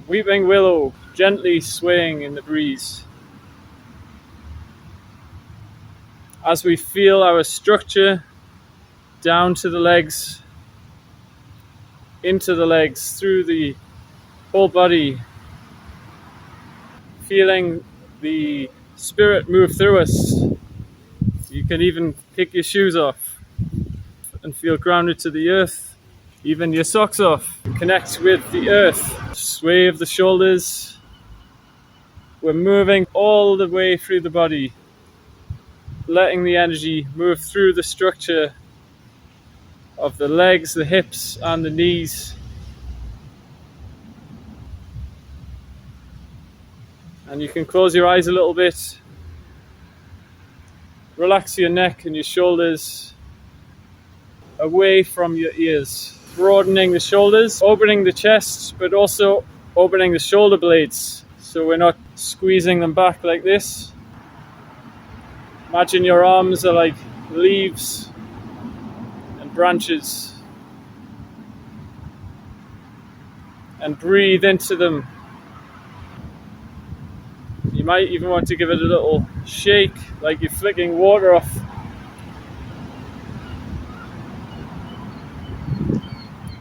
Weeping willow, gently swaying in the breeze. As we feel our structure down to the legs, into the legs, through the whole body, feeling the spirit move through us. You can even kick your shoes off and feel grounded to the earth, even your socks off. Connect with the earth. Sway of the shoulders. We're moving all the way through the body, letting the energy move through the structure of the legs, the hips, and the knees. And you can close your eyes a little bit. Relax your neck and your shoulders away from your ears. Broadening the shoulders, opening the chest, but also opening the shoulder blades. So we're not squeezing them back like this. Imagine your arms are like leaves and branches. And breathe into them. You might even want to give it a little shake, like you're flicking water off.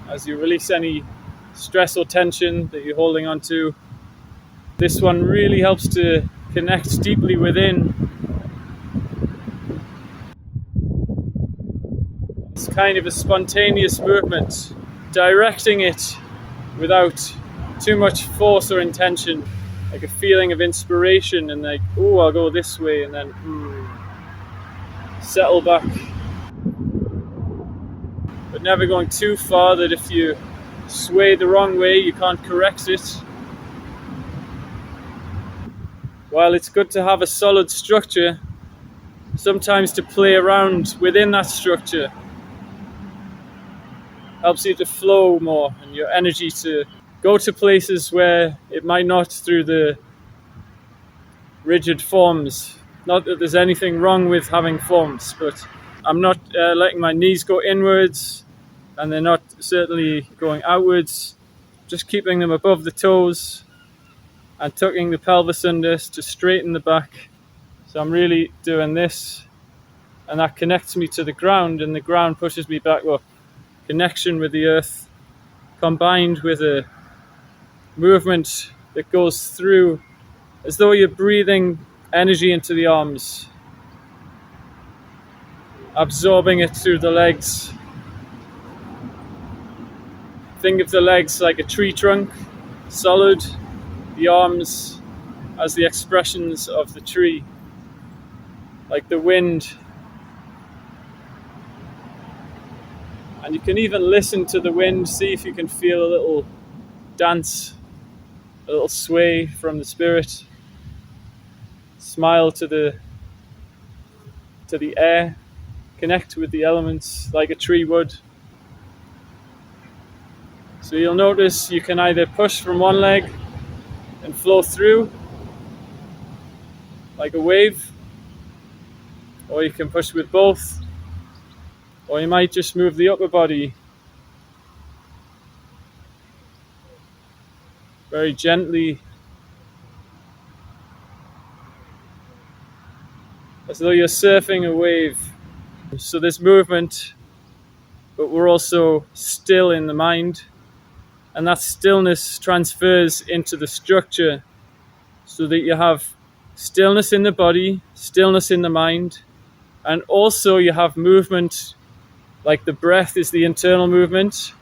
As you release any stress or tension that you're holding on to. This one really helps to connect deeply within. It's kind of a spontaneous movement, directing it without too much force or intention. Like a feeling of inspiration and like, oh, I'll go this way, and then settle back. But never going too far that if you sway the wrong way, you can't correct it. While it's good to have a solid structure, sometimes to play around within that structure helps you to flow more and your energy to go to places where it might not through the rigid forms. Not that there's anything wrong with having forms, but I'm not letting my knees go inwards and they're not certainly going outwards. Just keeping them above the toes and tucking the pelvis under to straighten the back. So I'm really doing this, and that connects me to the ground, and the ground pushes me back up. Connection with the earth combined with a movement that goes through as though you're breathing energy into the arms, absorbing it through the legs. Think of the legs like a tree trunk, solid, the arms as the expressions of the tree, like the wind. And you can even listen to the wind, see if you can feel a little dance, a little sway from the spirit. Smile to the air, connect with the elements like a tree would. So you'll notice you can either push from one leg and flow through like a wave, or you can push with both, or you might just move the upper body very gently, as though you're surfing a wave. So there's movement, but we're also still in the mind, and that stillness transfers into the structure so that you have stillness in the body, stillness in the mind, and also you have movement, like the breath is the internal movement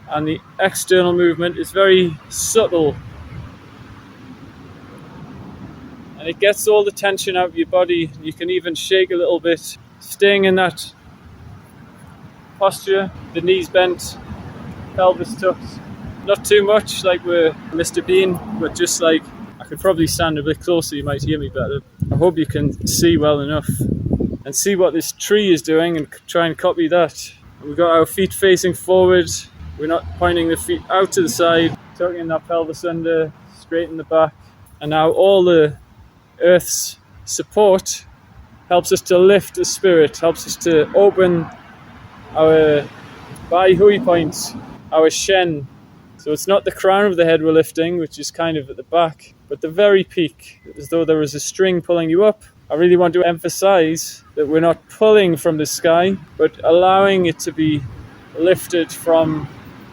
and the external movement is very subtle, and it gets all the tension out of your body. You can even shake a little bit, staying in that posture, the knees bent, pelvis tucked. Not too much like we're Mr. Bean, but just like, I could probably stand a bit closer, you might hear me better. I hope you can see well enough and see what this tree is doing and try and copy that. And we've got our feet facing forward, we're not pointing the feet out to the side, tucking that pelvis under, straighten the back. And now all the earth's support helps us to lift the spirit, helps us to open our Bai Hui points, our Shen, So it's not the crown of the head we're lifting, which is kind of at the back, but the very peak, as though there was a string pulling you up. I really want to emphasize that we're not pulling from the sky, but allowing it to be lifted from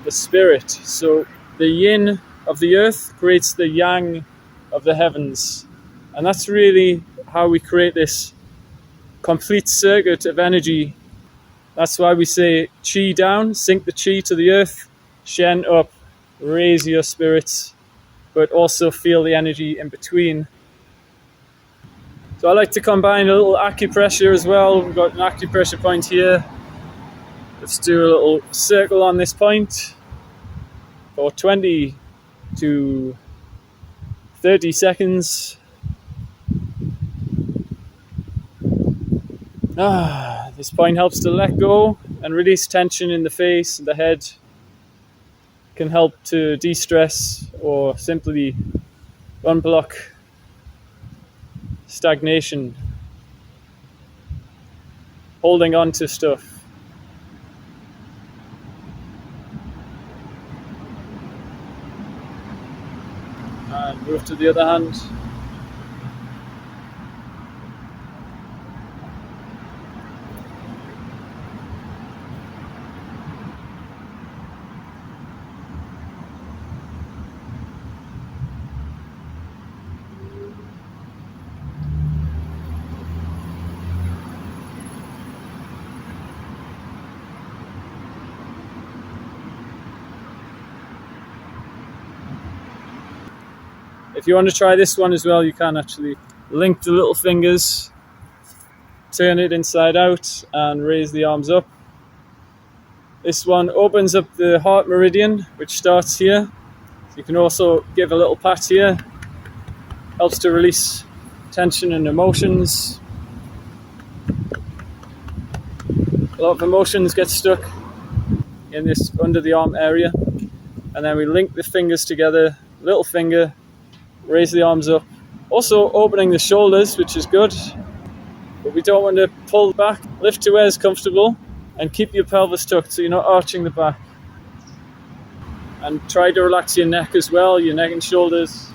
the spirit. So the yin of the earth creates the yang of the heavens. And that's really how we create this complete circuit of energy. That's why we say qi down, sink the qi to the earth, shen up, raise your spirits, but also feel the energy in between. So I like to combine a little acupressure as well. We've got an acupressure point here. Let's do a little circle on this point for 20 to 30 seconds. This point helps to let go and release tension in the face and the head. Can help to de-stress or simply unblock stagnation, holding on to stuff. And move to the other hand. If you want to try this one as well, you can actually link the little fingers, turn it inside out and raise the arms up. This one opens up the heart meridian, which starts here. So you can also give a little pat here. Helps to release tension and emotions. A lot of emotions get stuck in this under the arm area. And then we link the fingers together, little finger, raise the arms up. Also opening the shoulders, which is good, but we don't want to pull back. Lift to where is comfortable and keep your pelvis tucked so you're not arching the back. And try to relax your neck as well, your neck and shoulders.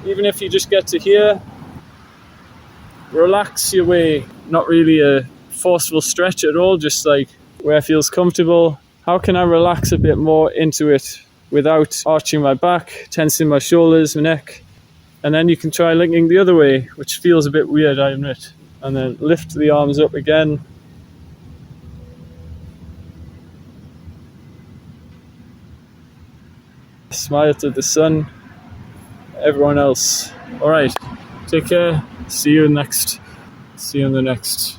Even if you just get to here, relax your way. Not really a forceful stretch at all, just like where it feels comfortable. How can I relax a bit more into it without arching my back, tensing my shoulders, my neck? And then you can try linking the other way, which feels a bit weird, I admit. And then lift the arms up again. Smile to the sun, everyone else. All right, take care. See you in the next